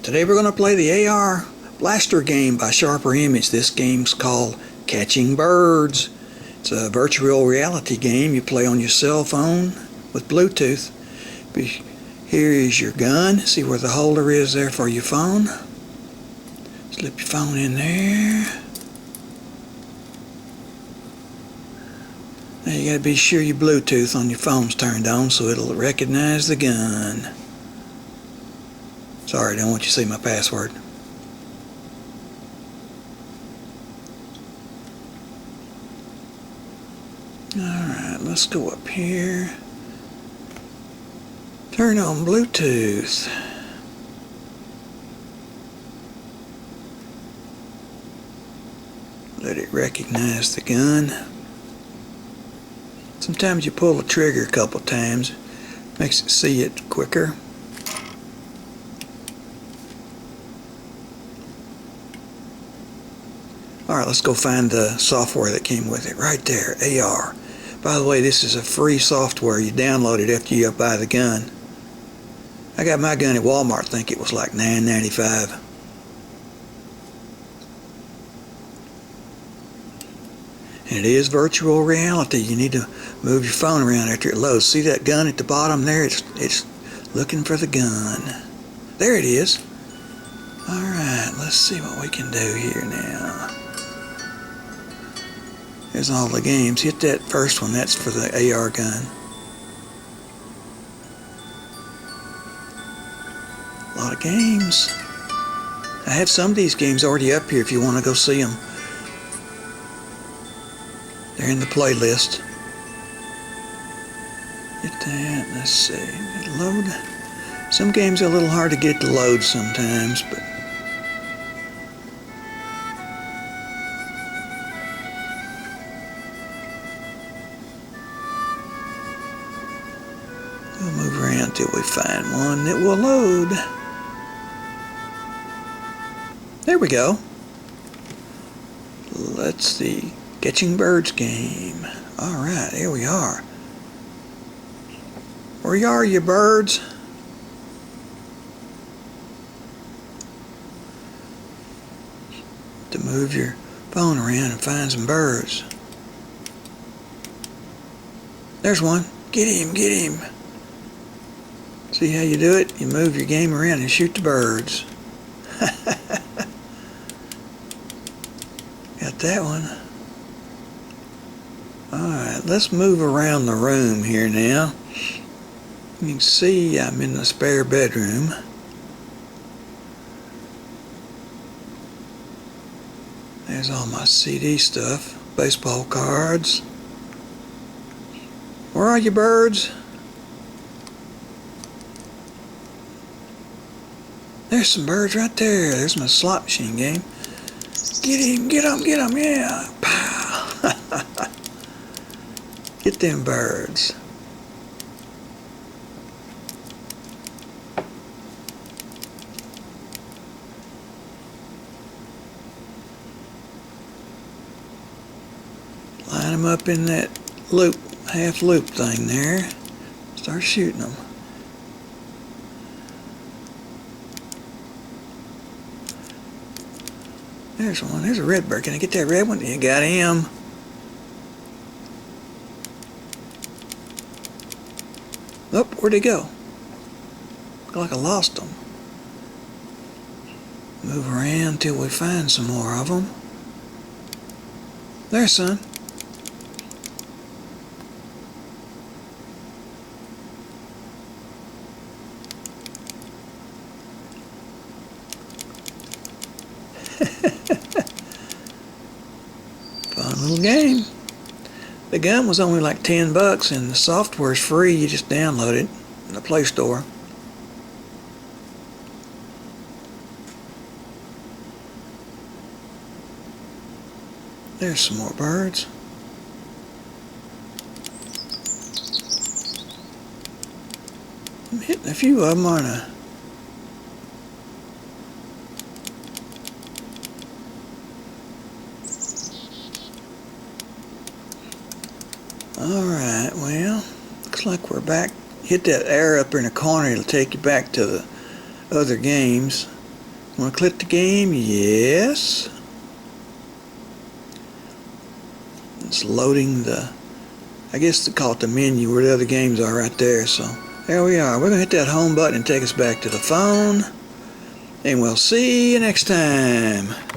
Today we're going to play the AR Blaster game by Sharper Image. This game's called Catching Birds. It's a virtual reality game you play on your cell phone with Bluetooth. Here is your gun. See where the holder is there for your phone. Slip your phone in there. Now you gotta be sure your Bluetooth on your phone's turned on so it'll recognize the gun. Sorry, I don't want you to see my password. Alright, let's go up here. Turn on Bluetooth. Let it recognize the gun. Sometimes you pull the trigger a couple times, makes it see it quicker. Alright, let's go find the software that came with it. Right there, AR. By the way, this is a free software. You download it after you buy the gun. I got my gun at Walmart. I think it was like $9.95. And it is virtual reality. You need to move your phone around after it loads. See that gun at the bottom there? It's looking for the gun. There it is. Alright, let's see what we can do here now. There's all the games. Hit that first one. That's for the AR gun. A lot of games. I have some of these games already up here if you want to go see them. They're in the playlist. Get that. Let's see. Load. Some games are a little hard to get to load sometimes, but we'll move around till we find one that will load. There we go. Let's see. Catching Birds game. Alright, here we are. Where are you, birds? To move your phone around and find some birds. There's one. Get him, get him. See how you do it? You move your game around and shoot the birds. Got that one. Alright, let's move around the room here now. You can see I'm in the spare bedroom. There's all my CD stuff. Baseball cards. Where are you, birds? There's some birds right there. There's my slot machine game. Get him, get him, yeah. Pow. Get them birds. Line them up in that loop, half loop thing there. Start shooting them. There's one. There's a red bird. Can I get that red one? You got him. Oh, where'd he go? Look like I lost him. Move around till we find some more of them. There, son. Fun little game. The gun was only like $10 and the software is free. You just download it in the Play Store. There's some more birds. I'm hitting a few of them, aren't I? Alright, well, looks like we're back. Hit that arrow up in the corner, it'll take you back to the other games. Want to click the game? Yes. It's loading the, I guess they call it the menu where the other games are right there. So there we are. We're going to hit that home button and take us back to the phone. And we'll see you next time.